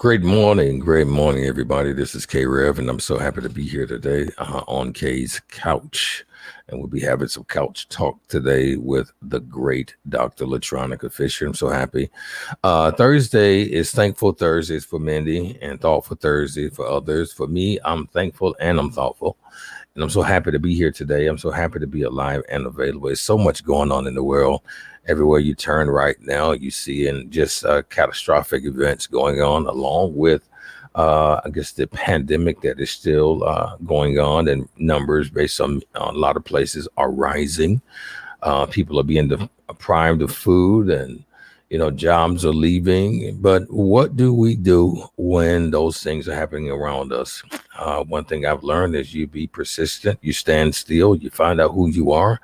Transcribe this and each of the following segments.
Great morning, everybody. This is K Rev, and I'm so happy to be here today on K's Couch. And we'll be having some couch talk today with the great Dr. LaTronica Fisher. I'm so happy. Thursday is Thankful Thursdays for Mindy and Thoughtful Thursday for others. For me, I'm thankful and I'm thoughtful. And I'm so happy to be here today. I'm so happy to be alive and available. There's so much going on in the world. Everywhere you turn right now, you see in just catastrophic events going on, along with, I guess, the pandemic that is still going on, and numbers based on a lot of places are rising. People are being deprived of food, and jobs are leaving. But what do we do when those things are happening around us? One thing I've learned is you be persistent, you stand still, you find out who you are,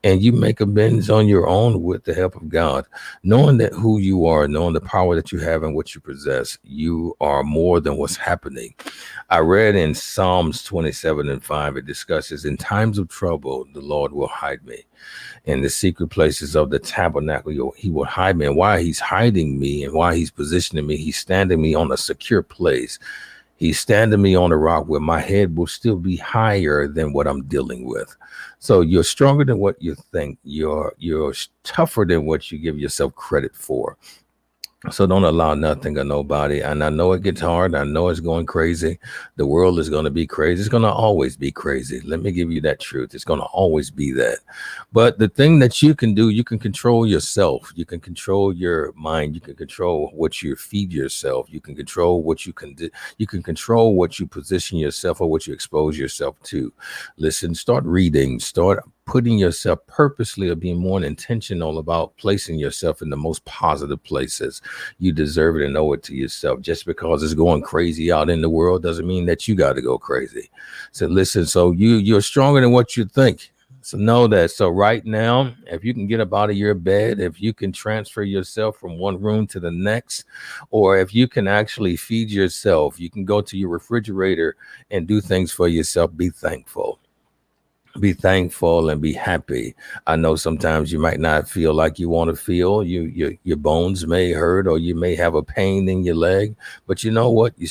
and you make amends on your own with the help of God. Knowing that who you are, knowing the power that you have and what you possess, you are more than what's happening. I read in Psalms 27:5, it discusses, in times of trouble, the Lord will hide me. In the secret places of the tabernacle, he will hide me. And why he's hiding me and why he's positioning me, he's standing me on a secure place. He's standing me on a rock where my head will still be higher than what I'm dealing with. So you're stronger than what you think. You're tougher than what you give yourself credit for. So don't allow nothing or nobody. And I know it gets hard. I know it's going crazy. The world is going to be crazy. It's going to always be crazy. Let me give you that truth. It's going to always be that. But the thing that you can do, you can control yourself. You can control your mind. You can control what you feed yourself. You can control what you can do. You can control what you position yourself or what you expose yourself to. Listen, start reading, start putting yourself purposely or being more intentional about placing yourself in the most positive places. You deserve it and owe it to yourself. Just because it's going crazy out in the world doesn't mean that you got to go crazy. So listen, so you're stronger than what you think. So know that. So right now, if you can get up out of your bed, if you can transfer yourself from one room to the next, or if you can actually feed yourself, you can go to your refrigerator and do things for yourself. Be thankful. Be thankful and be happy. I know sometimes you might not feel like you want to feel. Your bones may hurt, or you may have a pain in your leg, but you know what? You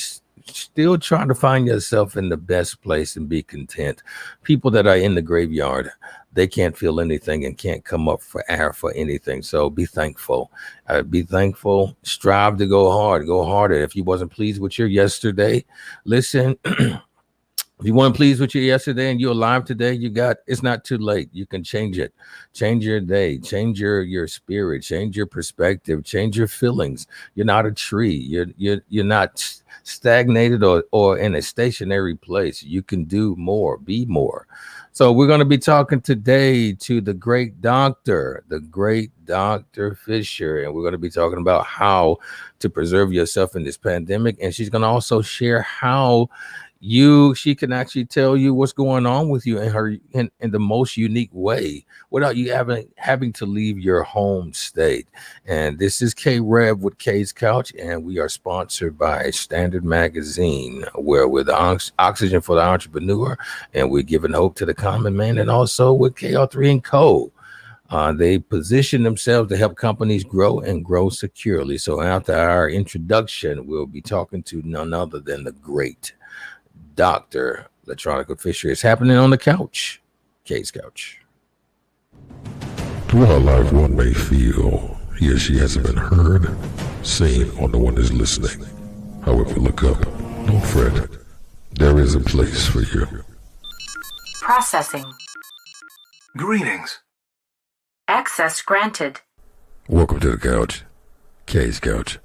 still trying to find yourself in the best place and be content. People that are in the graveyard, they can't feel anything and can't come up for air for anything. So be thankful. Be thankful. Strive to go hard. Go harder. If you wasn't pleased with your yesterday, listen. If you weren't pleased with you yesterday and you're alive today, it's not too late. You can change it. Change your day, change your spirit, change your perspective, change your feelings. You're not a tree. You're not stagnated or in a stationary place. You can do more, be more. So we're going to be talking today to the great Dr. Fisher, and we're going to be talking about how to preserve yourself in this pandemic. And she's going to also share how she can actually tell you what's going on with you in the most unique way without you having to leave your home state. And this is K Rev with K's Couch, and we are sponsored by Standard Magazine, where we're the oxygen for the entrepreneur, and we're giving hope to the common man, and also with KR3 & Co. They position themselves to help companies grow and grow securely. So after our introduction, we'll be talking to none other than the great Dr. LaTronica Fisher. Is happening on the couch. K's Couch. Throughout life, one may feel he or she hasn't been heard, seen, or no one is listening. However, look up. Don't fret. There is a place for you. Processing. Greetings. Access granted. Welcome to the couch. K's Couch.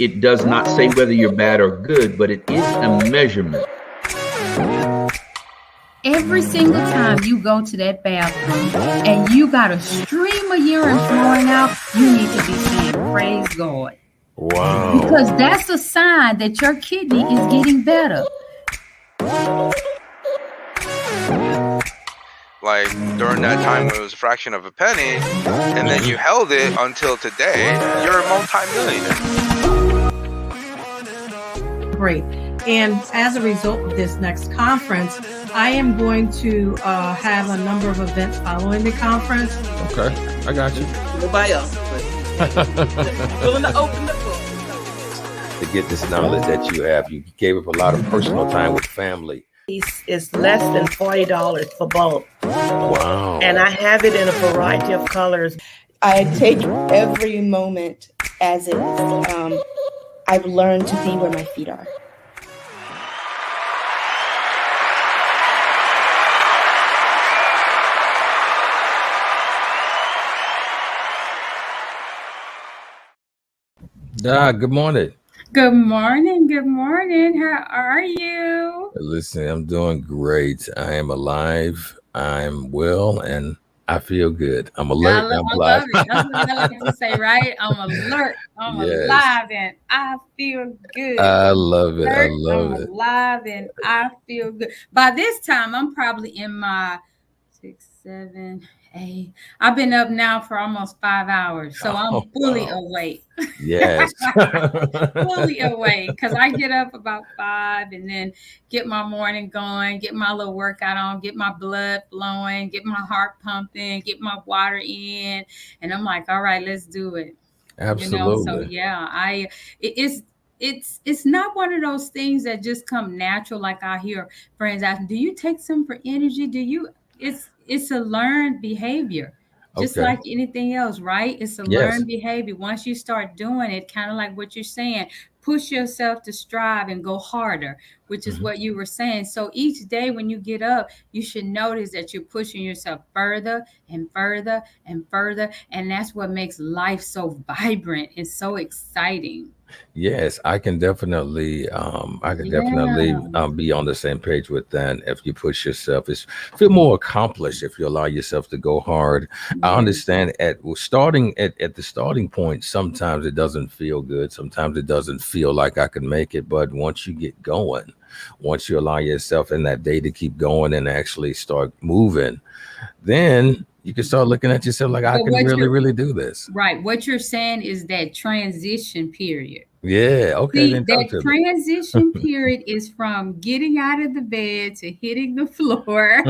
It does not say whether you're bad or good, but it is a measurement. Every single time you go to that bathroom and you got a stream of urine flowing out, you need to be saying, praise God. Wow. Because that's a sign that your kidney is getting better. Like during that time when it was a fraction of a penny, and then you held it until today, you're a multi-millionaire. Great. And as a result of this next conference, I am going to have a number of events following the conference. Okay, I got you. Nobody else, but Willing to open the book. To get this knowledge that you have. You gave up a lot of personal time with family. It's less than $40 for bulk. Wow. And I have it in a variety of colors. I take every moment as it is. I've learned to be where my feet are. Good morning. Good morning. Good morning. How are you? Listen, I'm doing great. I am alive. I'm well, and I feel good. I'm alert. I love it. That's what I like to say, right? I'm alert. I'm alive, and I feel good. I love it. I I'm love it. alive, and I feel good. By this time, I'm probably in my 6, 7, 8. I've been up now for almost 5 hours, so I'm fully awake. Yes. Fully awake, because I get up about 5 and then get my morning going, get my little workout on, get my blood flowing, get my heart pumping, get my water in, and I'm like, all right, let's do it. Absolutely. So yeah, it's not one of those things that just come natural. Like I hear friends asking, do you take some for energy? It's a learned behavior, just like anything else, right? It's a learned behavior. Once you start doing it, kind of like what you're saying, push yourself to strive and go harder, which is what you were saying. So each day when you get up, you should notice that you're pushing yourself further and further and further. And that's what makes life so vibrant and so exciting. Yes, I can definitely be on the same page with that. If you push yourself, it's feel more accomplished if you allow yourself to go hard. I understand at the starting point, sometimes it doesn't feel good. Sometimes it doesn't feel like I can make it. But once you get going, once you allow yourself in that day to keep going and actually start moving, then you can start looking at yourself like, I can really do this. Right. What you're saying is that transition period. Yeah. Okay. See, that transition period is from getting out of the bed to hitting the floor.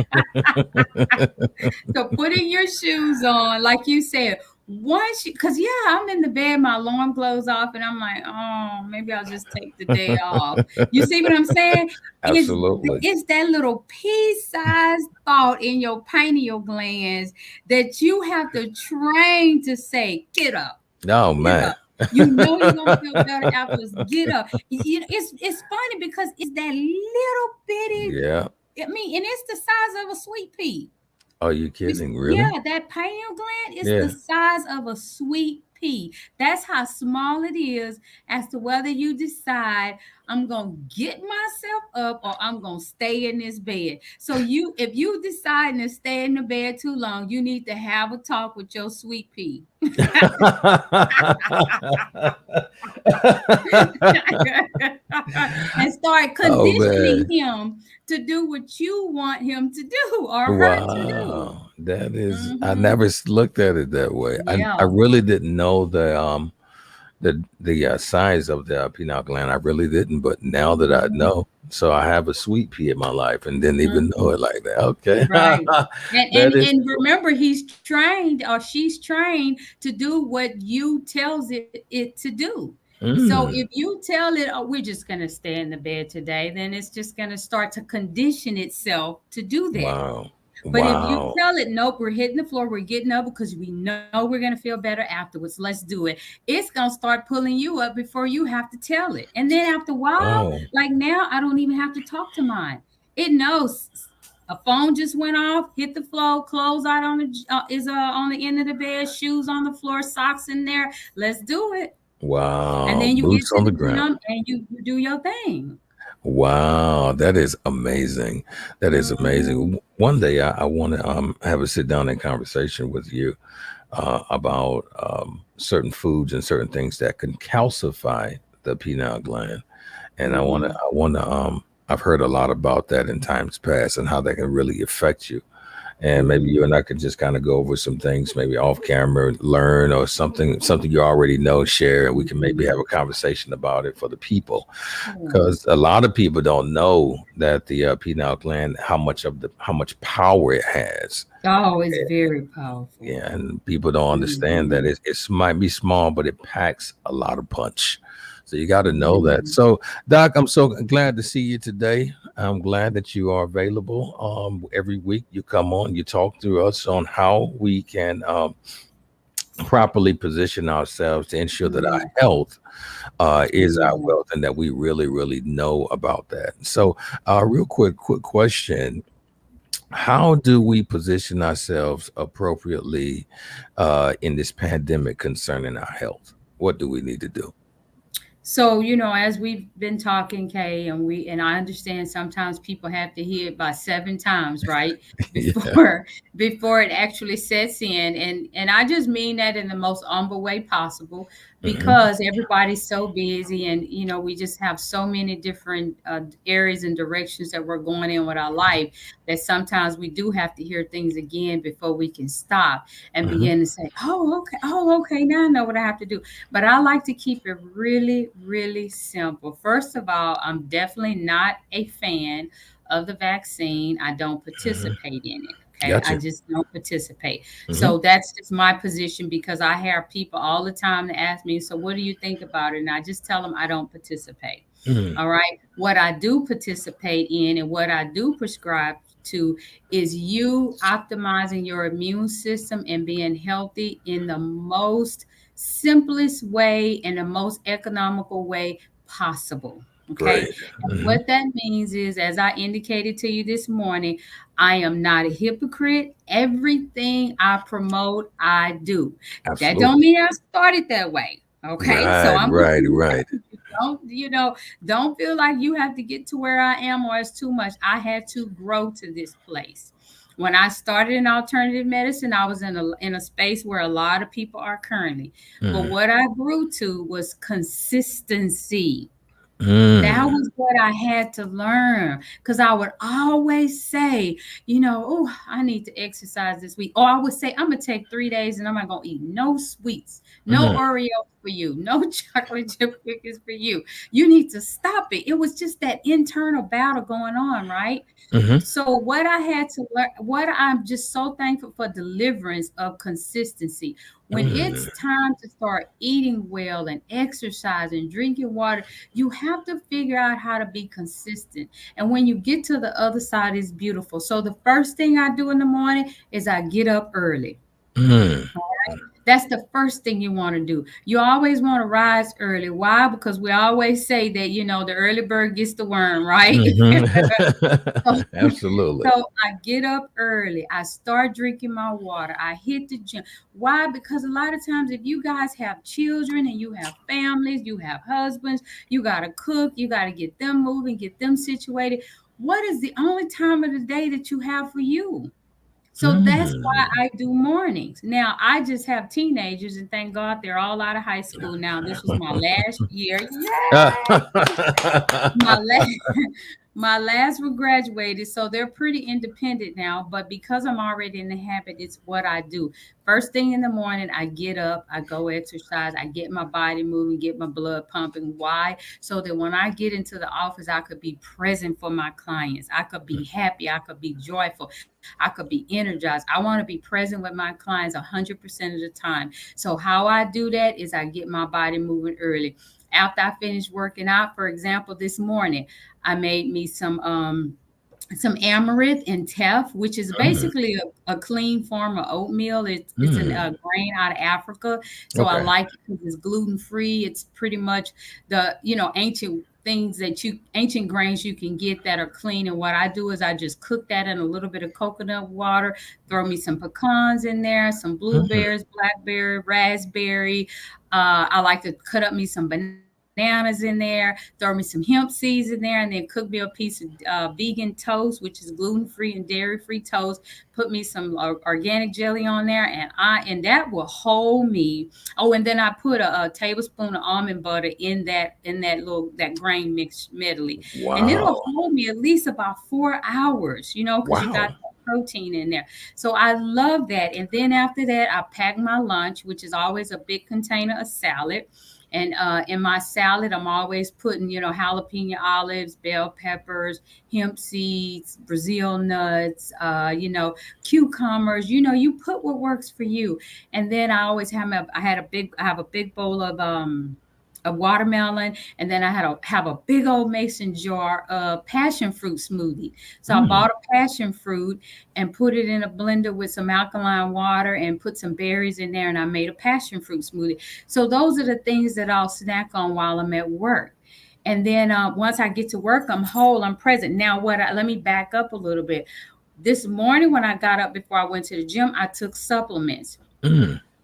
So putting your shoes on, like you said, because I'm in the bed, my alarm goes off, and I'm like, oh, maybe I'll just take the day off. You see what I'm saying? Absolutely. It's that little pea-sized thought in your pineal glands that you have to train to say, get up. Oh, man. You know you're gonna feel better afterwards. Get up. It's funny because it's that little bitty. Yeah. I mean, and it's the size of a sweet pea. Are you kidding? Really? Yeah, that pineal gland is the size of a sweet pea. That's how small it is as to whether you decide I'm gonna get myself up or I'm gonna stay in this bed. So if you decide to stay in the bed too long, you need to have a talk with your sweet pea. And start conditioning him to do what you want him to do or her to do. That is, I never looked at it that way. Yeah. I really didn't know the size of the pineal gland. I really didn't, but now that I know, so I have a sweet pea in my life and didn't even know it like that. Okay. Right. And remember, he's trained or she's trained to do what you tells it to do. So if you tell it, oh, we're just going to stay in the bed today, then it's just going to start to condition itself to do that. Wow. But if you tell it, nope, we're hitting the floor, we're getting up because we know we're going to feel better afterwards. Let's do it. It's going to start pulling you up before you have to tell it. And then after a while, like now, I don't even have to talk to mine. It knows a phone just went off, hit the floor, clothes out on the end of the bed, shoes on the floor, socks in there. Let's do it. Wow. And then you Boots get to on the the ground and you do your thing. Wow, that is amazing. That is amazing. One day I want to have a sit down and conversation with you about certain foods and certain things that can calcify the pineal gland. And I've heard a lot about that in times past and how that can really affect you. and maybe you and I could just kind of go over some things, maybe off camera, learn or something you already know, share, and we can maybe have a conversation about it for the people, because a lot of people don't know that the pineal gland, how much power it has. Oh, it's very powerful. Yeah, and people don't understand that it might be small, but it packs a lot of punch. So you got to know that. So, Doc, I'm so glad to see you today. I'm glad that you are available. Every week you come on, you talk to us on how we can properly position ourselves to ensure that our health is our wealth, and that we really, really know about that. So, real quick question. How do we position ourselves appropriately in this pandemic concerning our health? What do we need to do? So, as we've been talking, Kay, and I understand sometimes people have to hear it by 7 times, right? Before it actually sets in. And I just mean that in the most humble way possible, because everybody's so busy, and we just have so many different areas and directions that we're going in with our life, that sometimes we do have to hear things again before we can stop and begin to say, oh, okay, now I know what I have to do. But I like to keep it really, really simple. First of all, I'm definitely not a fan of the vaccine. I don't participate in it. Okay. Gotcha. I just don't participate. So that's just my position, because I have people all the time that ask me, so what do you think about it? And I just tell them I don't participate. All right. What I do participate in and what I do prescribe to is you optimizing your immune system and being healthy in the most simplest way and the most economical way possible. Okay. And what that means is, as I indicated to you this morning, I am not a hypocrite. Everything I promote, I do. Absolutely. That don't mean I started that way. Okay. So I'm right. Don't feel like you have to get to where I am or it's too much. I had to grow to this place. When I started in alternative medicine, I was in a space where a lot of people are currently. But what I grew to was consistency. That was what I had to learn, because I would always say, oh, I need to exercise this week. Or I would say, I'm going to take 3 days and I'm not going to eat no sweets, no Oreos for you, no chocolate chip cookies for you. You need to stop it. It was just that internal battle going on, right? So what I had to learn, what I'm just so thankful for, deliverance of consistency. When it's time to start eating well and exercising, drinking water, you have to figure out how to be consistent. And when you get to the other side, it's beautiful. So the first thing I do in the morning is I get up early. All right? That's the first thing you want to do. You always want to rise early. Why? Because we always say that, the early bird gets the worm, right? Absolutely. So I get up early. I start drinking my water. I hit the gym. Why? Because a lot of times, if you guys have children and you have families, you have husbands, you got to cook, you got to get them moving, get them situated. What is the only time of the day that you have for you? So that's why I do mornings. Now, I just have teenagers, and thank God they're all out of high school now. This was my last year. My last were graduated, so they're pretty independent now. But because I'm already in the habit, it's what I do. First thing in the morning, I get up, I go exercise, I get my body moving, get my blood pumping. Why? So that when I get into the office, I could be present for my clients. I could be happy. I could be joyful. I could be energized. I want to be present with my clients 100% of the time. So how I do that is I get my body moving early. After I finish working out, for example, this morning, I made me some amaranth and teff, which is basically a clean form of oatmeal. It's a grain out of Africa. So I like it because it's gluten-free. It's pretty much the, ancient grains you can get that are clean. And what I do is I just cook that in a little bit of coconut water, throw me some pecans in there, some blueberries, blackberry, raspberry. I like to cut up me some bananas in there, throw me some hemp seeds in there, and then cook me a piece of vegan toast, which is gluten-free and dairy-free toast. Put me some organic jelly on there, and that will hold me. Oh, and then I put a tablespoon of almond butter in that grain mix medley. Wow. And it'll hold me at least about 4 hours, because you got protein in there. So I love that. And then after that, I pack my lunch, which is always a big container of salad. And in my salad, I'm always putting, jalapeno olives, bell peppers, hemp seeds, Brazil nuts, cucumbers. You put what works for you. And then I always I have a big bowl of a watermelon, and then I have a big old mason jar of passion fruit smoothie. So I bought a passion fruit and put it in a blender with some alkaline water and put some berries in there, and I made a passion fruit smoothie. So those are the things that I'll snack on while I'm at work. And then once I get to work, I'm whole, I'm present. Now, let me back up a little bit. This morning when I got up before I went to the gym, I took supplements.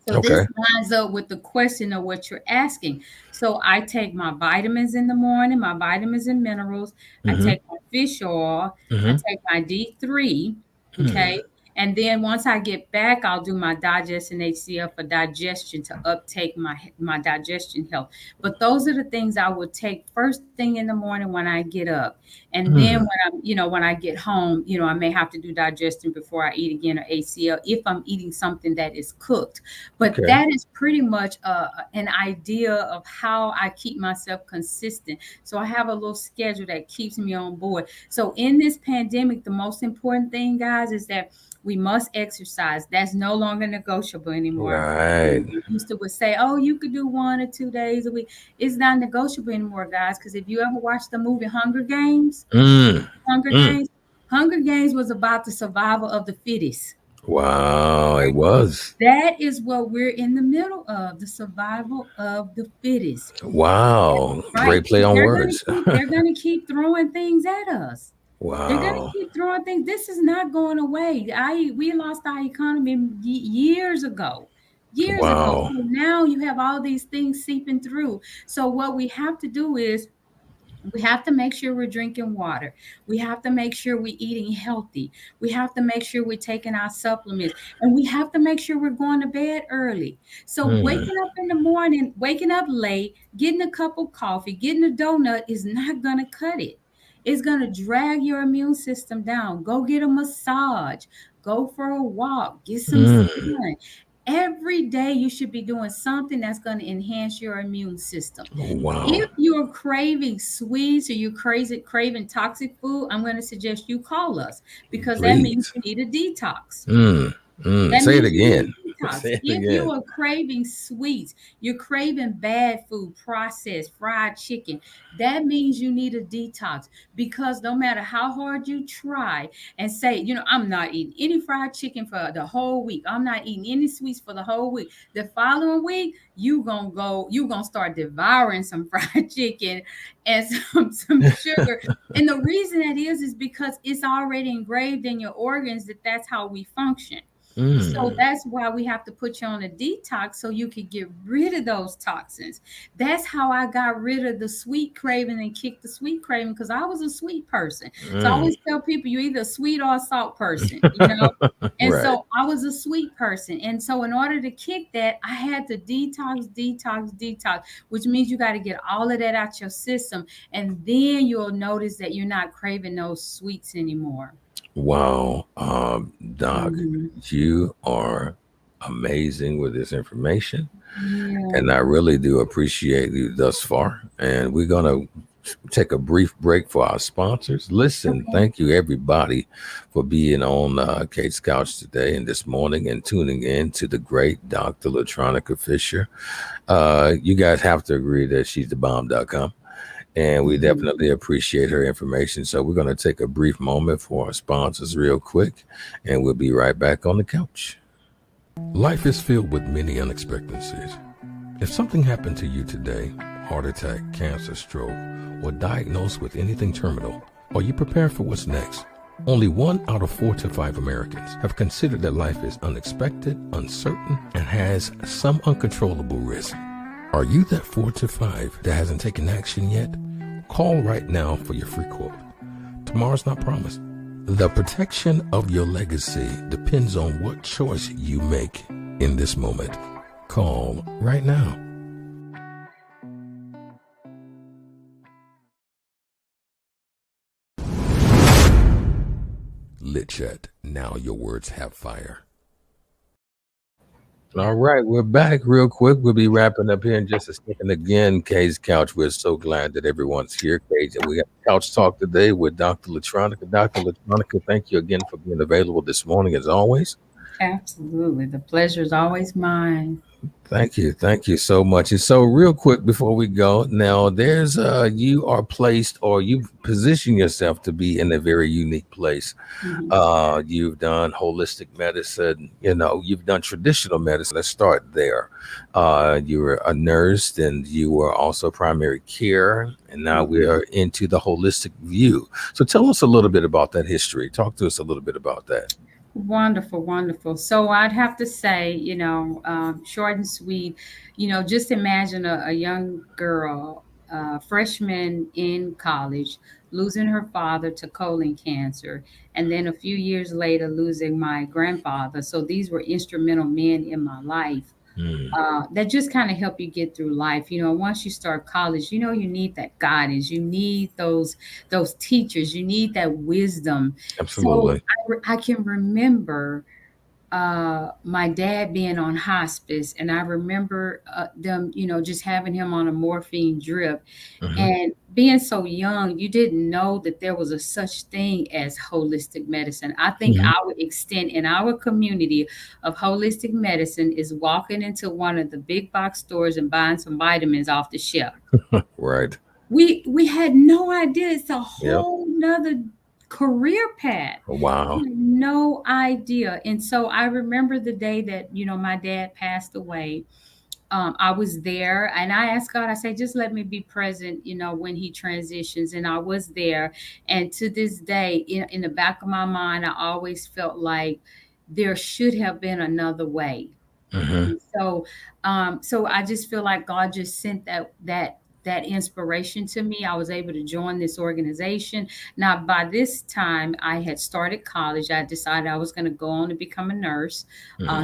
So this lines up with the question of what you're asking. So I take my vitamins in the morning, my vitamins and minerals. I take my fish oil. I take my D3. Okay. And then once I get back, I'll do my digestion HCl for digestion to uptake my digestion health. But those are the things I would take first thing in the morning when I get up. And then when I get home, I may have to do digestion before I eat again, or HCl if I'm eating something that is cooked. But that is pretty much an idea of how I keep myself consistent. So I have a little schedule that keeps me on board. So in this pandemic, the most important thing, guys, is that we must exercise. That's no longer negotiable anymore. Right. We used to would say, oh, you could do 1 or 2 days a week. It's not negotiable anymore, guys, because if you ever watched the movie Hunger Games, Hunger Games was about the survival of the fittest. Wow, it was. That is what we're in the middle of, the survival of the fittest. Wow. Right. Great play on words. They're going to keep throwing things at us. Wow. They're going to keep throwing things. This is not going away. We lost our economy years ago. So now you have all these things seeping through. So what we have to do is we have to make sure we're drinking water. We have to make sure we're eating healthy. We have to make sure we're taking our supplements. And we have to make sure we're going to bed early. So waking up in the morning, waking up late, getting a cup of coffee, getting a donut is not going to cut it. It's going to drag your immune system down. Go get a massage. Go for a walk. Get some sun. Every day you should be doing something that's going to enhance your immune system. Wow. If you're craving sweets or you're craving toxic food, I'm going to suggest you call us, because that means you need a detox. Say it again. If you are craving sweets, you're craving bad food, processed, fried chicken, that means you need a detox, because no matter how hard you try and say, I'm not eating any fried chicken for the whole week, I'm not eating any sweets for the whole week, the following week, you're going to start devouring some fried chicken and some sugar. And the reason that is because it's already engraved in your organs that that's how we function. So that's why we have to put you on a detox, so you can get rid of those toxins. That's how I got rid of the sweet craving and kicked the sweet craving, because I was a sweet person. So I always tell people, you're either a sweet or a salt person, And so I was a sweet person. And so in order to kick that, I had to detox, which means you got to get all of that out your system. And then you'll notice that you're not craving those sweets anymore. Wow. Doc, you are amazing with this information. And I really do appreciate you thus far. And we're going to take a brief break for our sponsors. Listen, thank you everybody for being on Kate's Couch today and this morning and tuning in to the great Dr. LaTronica Fisher. You guys have to agree that she's the bomb.com. And we definitely appreciate her information. So we're going to take a brief moment for our sponsors real quick, and we'll be right back on the couch. Life is filled with many unexpectancies. If something happened to you today, heart attack, cancer, stroke, or diagnosed with anything terminal, are you prepared for what's next? Only 1 out of 4 to 5 Americans have considered that life is unexpected, uncertain, and has some uncontrollable risk. Are you that 4 to 5 that hasn't taken action yet? Call right now for your free quote. Tomorrow's not promised. The protection of your legacy depends on what choice you make in this moment. Call right now. Lit chat. Now your words have fire. All right, we're back real quick. We'll be wrapping up here in just a second. Again, Kay's Couch. We're so glad that everyone's here. Kay, we got Couch Talk today with Dr. LaTronica. Dr. LaTronica, thank you again for being available this morning, as always. Absolutely. The pleasure is always mine. Thank you. Thank you so much. And so real quick before we go, now there's you are placed, or you position yourself to be in a very unique place. You've done holistic medicine, you've done traditional medicine. Let's start there. You were a nurse, and you were also primary care, and now we are into the holistic view. So tell us a little bit about that history. Talk to us a little bit about that. Wonderful, wonderful. So I'd have to say, short and sweet, just imagine a young girl, freshman in college, losing her father to colon cancer, and then a few years later, losing my grandfather. So these were instrumental men in my life. That just kind of help you get through life. Once you start college, you need that guidance. You need those teachers. You need that wisdom. So Absolutely. I can remember my dad being on hospice, and I remember them, just having him on a morphine drip. And being so young, you didn't know that there was a such thing as holistic medicine. I think our extent in our community of holistic medicine is walking into one of the big box stores and buying some vitamins off the shelf. Right. We had no idea. It's a Yep. whole nother career path. Wow. We had no idea. And so I remember the day that, my dad passed away. I was there, and I asked God, I said, just let me be present, when he transitions. And I was there. And to this day, in the back of my mind, I always felt like there should have been another way. And so I just feel like God just sent that inspiration to me. I was able to join this organization. Now, by this time, I had started college. I decided I was going to go on to become a nurse.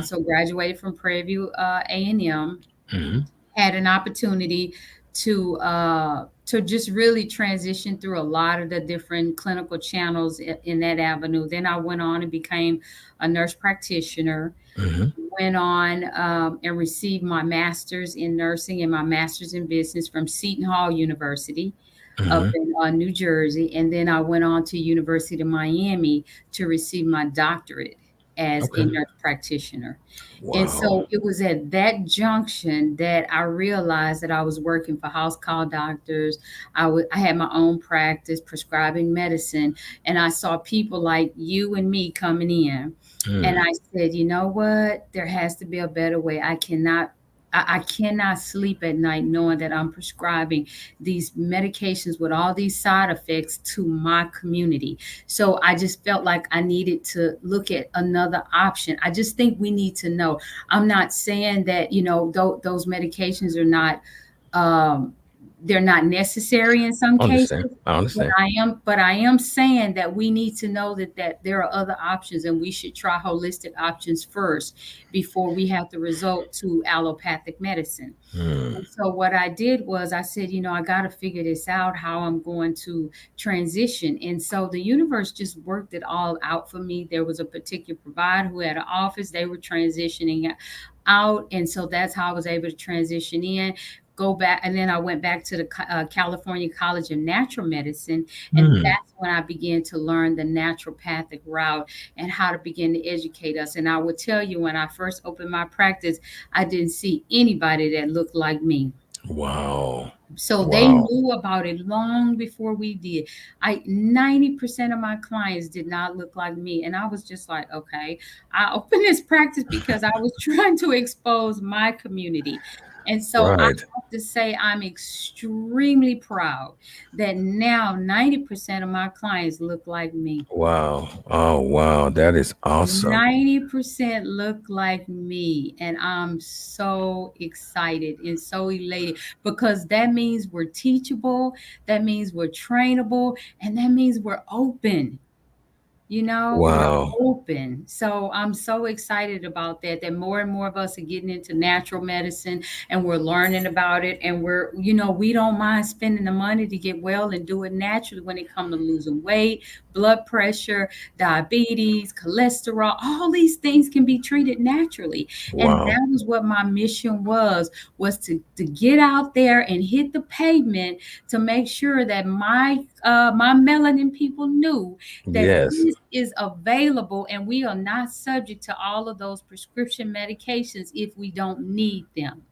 So graduated from Prairie View A&M. Had an opportunity to just really transition through a lot of the different clinical channels in that avenue. Then I went on and became a nurse practitioner. Went on and received my master's in nursing and my master's in business from Seton Hall University up in New Jersey. And then I went on to University of Miami to receive my doctorate as a nurse practitioner. Wow. And so it was at that junction that I realized that I was working for house call doctors. I had my own practice prescribing medicine, and I saw people like you and me coming in. And I said, you know what? There has to be a better way. I cannot sleep at night knowing that I'm prescribing these medications with all these side effects to my community. So I just felt like I needed to look at another option. I just think we need to know. I'm not saying that, those medications are not, they're not necessary in some cases. I understand. But I am saying that we need to know that there are other options, and we should try holistic options first before we have to resort to allopathic medicine. And so what I did was I said, I got to figure this out, how I'm going to transition. And so the universe just worked it all out for me. There was a particular provider who had an office. They were transitioning out. And so that's how I was able to transition in. Go back, and then I went back to the California College of Natural Medicine, and that's when I began to learn the naturopathic route and how to begin to educate us. And I will tell you, when I first opened my practice, I didn't see anybody that looked like me. Wow. So they knew about it long before we did. 90% of my clients did not look like me. And I was just like, okay, I opened this practice because I was trying to expose my community. And so I have to say I'm extremely proud that now 90% of my clients look like me. Wow. Oh, wow. That is awesome. 90% look like me. And I'm so excited and so elated, because that means we're teachable. That means we're trainable. And that means we're open. we're Wow. open. So I'm so excited about that more and more of us are getting into natural medicine and we're learning about it. And we don't mind spending the money to get well and do it naturally when it comes to losing weight, blood pressure, diabetes, cholesterol. All these things can be treated naturally. And Wow. that was what my mission was to get out there and hit the pavement to make sure that my melanin people knew that Yes. this is available and we are not subject to all of those prescription medications if we don't need them.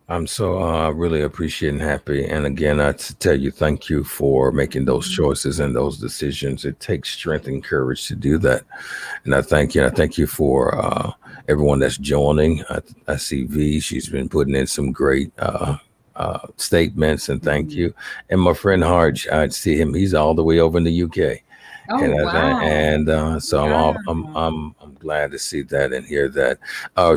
I'm so really appreciate and happy. And again, tell you thank you for making those choices and those decisions. It takes strength and courage to do that. And I thank you. I thank you for everyone that's joining. I see V. She's been putting in some great statements, and thank you. And my friend Harge, I see him. He's all the way over in the UK. Oh, wow. So Wow. I'm glad to see that and hear that.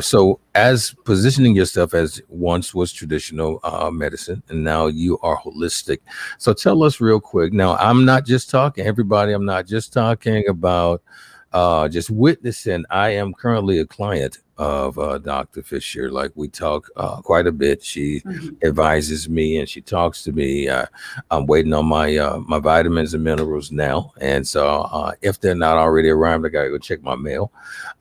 So as positioning yourself as once was traditional medicine, and now you are holistic. So tell us real quick. Now I'm not just talking, everybody. I'm not just talking about just witnessing. I am currently a client of Dr. Fisher. Like we talk quite a bit. She Mhm. advises me and she talks to me. I'm waiting on my vitamins and minerals now, and so if they're not already arrived, I gotta go check my mail.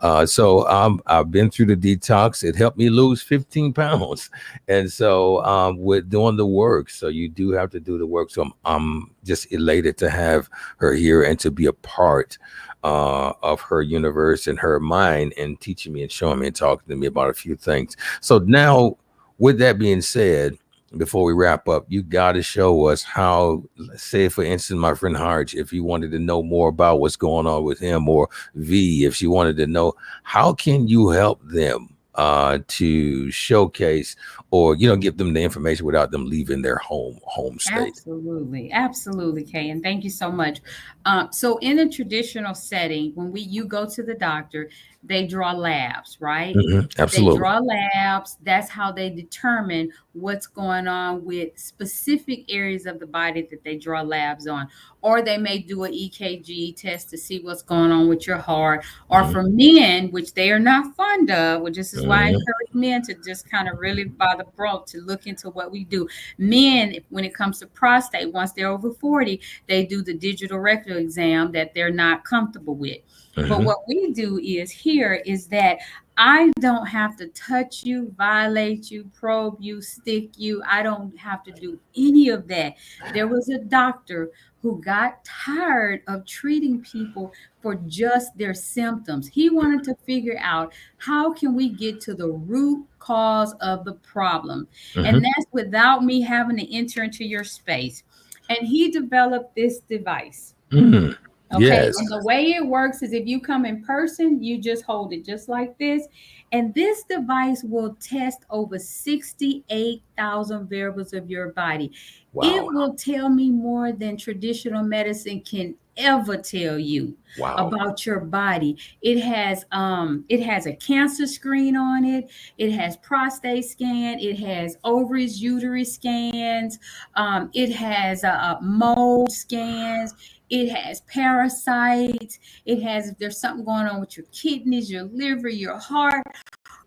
I've been through the detox. It helped me lose 15 pounds, and so with doing the work. So you do have to do the work. So I'm just elated to have her here and to be a part of her universe and her mind and teaching me and showing me and talking to me about a few things. So now, with that being said, before we wrap up, you got to show us how, let's say, for instance, my friend Harge, if you wanted to know more about what's going on with him, or V, if she wanted to know, how can you help them to showcase or, give them the information without them leaving their home state? Absolutely, Kay, and thank you so much. So, in a traditional setting, when you go to the doctor, they draw labs, right? They Absolutely. draw labs. That's how they determine what's going on with specific areas of the body that they draw labs on. Or they may do an EKG test to see what's going on with your heart. Or Mhm. for men, which they are not fond of, which this is why I Mhm. encourage men to just kind of really by the bro to look into what we do. Men, when it comes to prostate, once they're over 40, they do the digital rectal exam that they're not comfortable with. But Mhm. what we do is that I don't have to touch you, violate you, probe you, stick you. I don't have to do any of that. There was a doctor who got tired of treating people for just their symptoms. He wanted to figure out how can we get to the root cause of the problem. And Mhm. that's without me having to enter into your space. And he developed this device. Mhm. Okay, Yes. and the way it works is if you come in person, you just hold it just like this. And this device will test over 68,000 variables of your body. Wow. It will tell me more than traditional medicine can ever tell you Wow. about your body. It has a cancer screen on it. It has prostate scan. It has ovaries, uterus scans. It has mold scans. It has parasites. It has if there's something going on with your kidneys, your liver, your heart.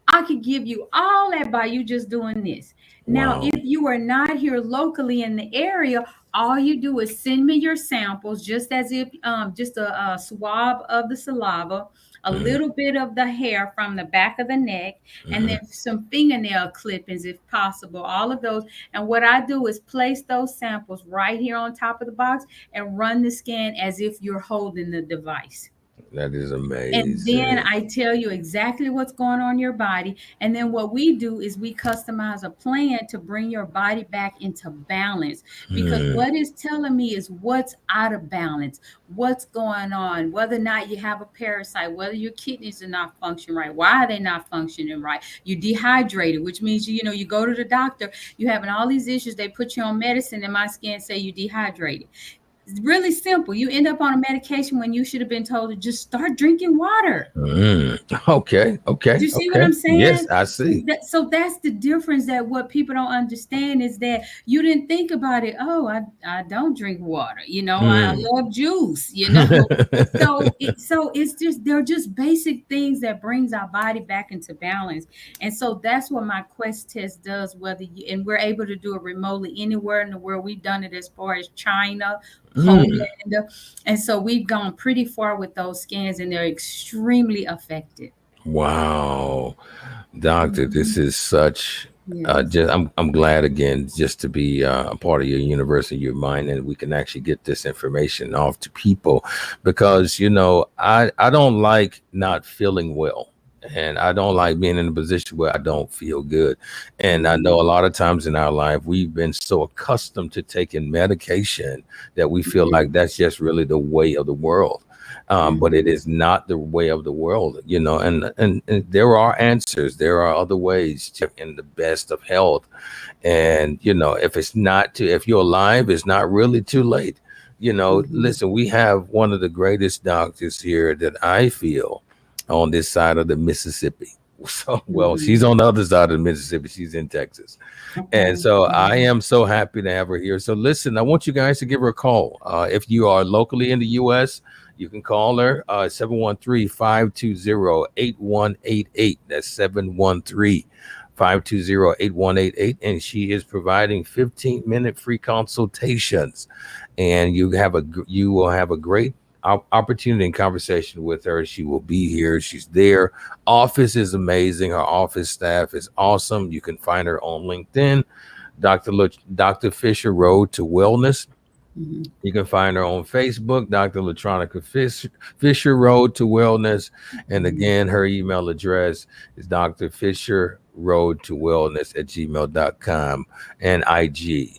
I could give you all that by you just doing this. Now, Wow. if you are not here locally in the area, all you do is send me your samples, just as if just a swab of the saliva, a Mhm. little bit of the hair from the back of the neck, and Mhm. then some fingernail clippings if possible. All of those. And what I do is place those samples right here on top of the box and run the scan as if you're holding the device. That is And then amazing. I tell you exactly what's going on in your body. And then what we do is we customize a plan to bring your body back into balance. Because Hmm. what it's telling me is what's out of balance, what's going on, whether or not you have a parasite, whether your kidneys are not functioning right. Why are they not functioning right? You're dehydrated, which means you go to the doctor, you having all these issues, they put you on medicine, and my scan say you're dehydrated. It's really simple. You end up on a medication when you should have been told to just start drinking water. Okay. Do you see what Okay. I'm Yes, saying? I see. So that's the difference, that what people don't understand is that you didn't think about it. Oh, I don't drink water. I Mm. love juice, So it's just, they're just basic things that brings our body back into balance. And so that's what my Quest test does, and we're able to do it remotely anywhere in the world. We've done it as far as China, Poland. Mm. And so we've gone pretty far with those scans, and they're extremely effective. Wow. Doctor, this is such Yes. just I'm glad again just to be a part of your universe and your mind, and we can actually get this information off to people, because I don't like not feeling well, and I don't like being in a position where I don't feel good. And I know a lot of times in our life we've been so accustomed to taking medication that we feel like that's just really the way of the world. But it is not the way of the world, and there are answers. There are other ways to in the best of health. And, if you're alive, it's not really too late. Listen, we have one of the greatest doctors here that I feel on this side of the Mississippi. So, well, she's on the other side of the Mississippi. She's in Texas. And so I am so happy to have her here. So listen, I want you guys to give her a call. If you are locally in the U.S., you can call her 713-520-8188. That's 713-520-8188. And she is providing 15-minute free consultations. And you will have a great opportunity and conversation with her. She will be here. She's there. Office is amazing. Her office staff is awesome. You can find her on LinkedIn, Dr. Fisher Road to Wellness. You can find her on Facebook, Dr. LaTronica Fisher Road to Wellness. And again, her email address is Dr. Fisher Road to Wellness at gmail.com, and IG,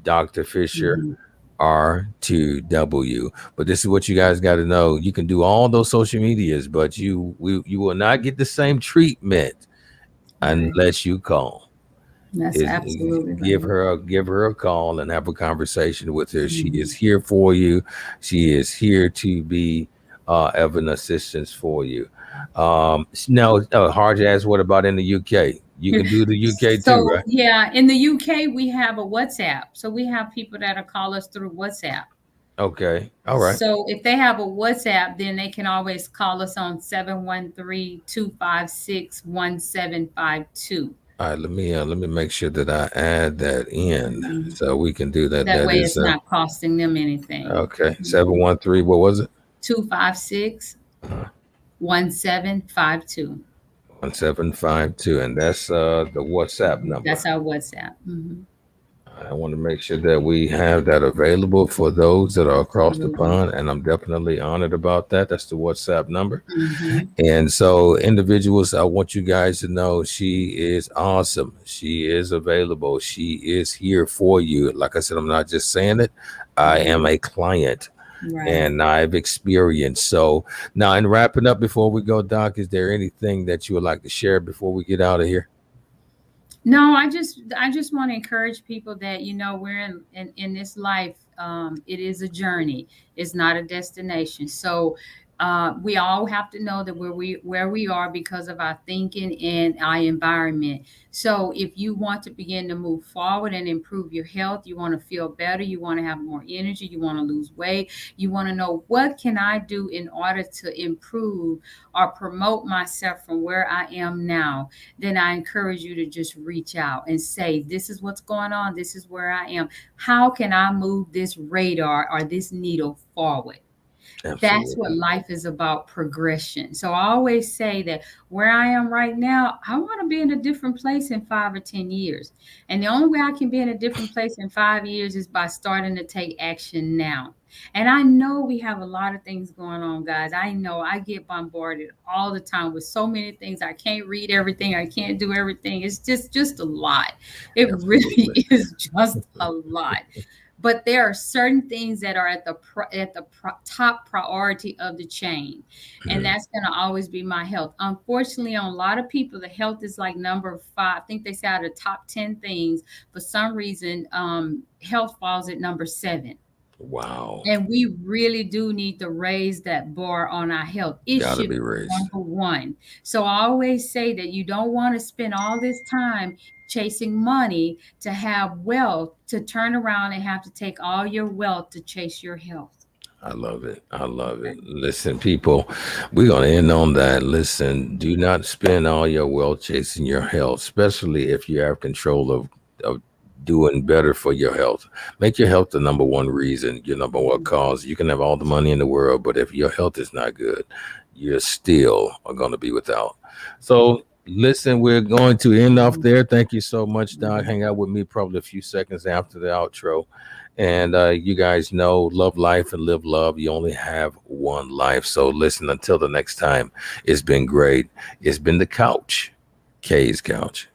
Dr. Fisher R2W. But this is what you guys got to know. You can do all those social medias, but you will not get the same treatment unless you call. That's absolutely Give her a call and have a conversation with her. She is here for you. She is here to be of an assistance for you. Now, hard to ask, what about in the UK? You can do the UK too, right? Yeah, in the UK we have a WhatsApp. So we have people that'll call us through WhatsApp. Okay. All right. So if they have a WhatsApp, then they can always call us on 713-256-1752. All right, let me make sure that I add that in so we can do that. That way it's not costing them anything. Okay. 713, what was it? 256 1752. 1752. And that's the WhatsApp number. That's our WhatsApp. I want to make sure that we have that available for those that are across the pond, and I'm definitely honored about that. That's the WhatsApp number. And so, individuals, I want you guys to know she is awesome. She is available. She is here for you. Like I said, I'm not just saying it. I am a client. And I've experienced. So now, in wrapping up before we go, Doc, is there anything that you would like to share before we get out of here? No, I just want to encourage people that, we're in this life. It is a journey. It's not a destination. So we all have to know that where we are because of our thinking and our environment. So if you want to begin to move forward and improve your health, you want to feel better, you want to have more energy, you want to lose weight, you want to know, what can I do in order to improve or promote myself from where I am now, then I encourage you to just reach out and say, this is what's going on. This is where I am. How can I move this radar or this needle forward? Absolutely. That's what life is about, progression. So I always say that where I am right now, I want to be in a different place in 5 or 10 years. And the only way I can be in a different place in 5 years is by starting to take action now. And I know we have a lot of things going on, guys. I know I get bombarded all the time with so many things. I can't read everything. I can't do everything. It's just a lot. It really is just a lot. But there are certain things that are at the top priority of the chain. And that's going to always be my health. Unfortunately, on a lot of people, the health is like number 5. I think they say out of the top 10 things, for some reason, health falls at number 7. Wow. And we really do need to raise that bar on our health. It Gotta should be be raised. number one. So I always say that you don't want to spend all this time chasing money to have wealth, to turn around and have to take all your wealth to chase your health. I love it. I love it. Listen, people, we're going to end on that. Listen, do not spend all your wealth chasing your health, especially if you have control of doing better for your health. Make your health the number one reason, your number one cause. You can have all the money in the world, but if your health is not good, you're still going to be without. So listen, we're going to end off there. Thank you so much, Doc. Hang out with me probably a few seconds after the outro. And you guys know, love life and live love. You only have one life. So listen, until the next time, it's been great. It's been the Kouch, K's Kouch.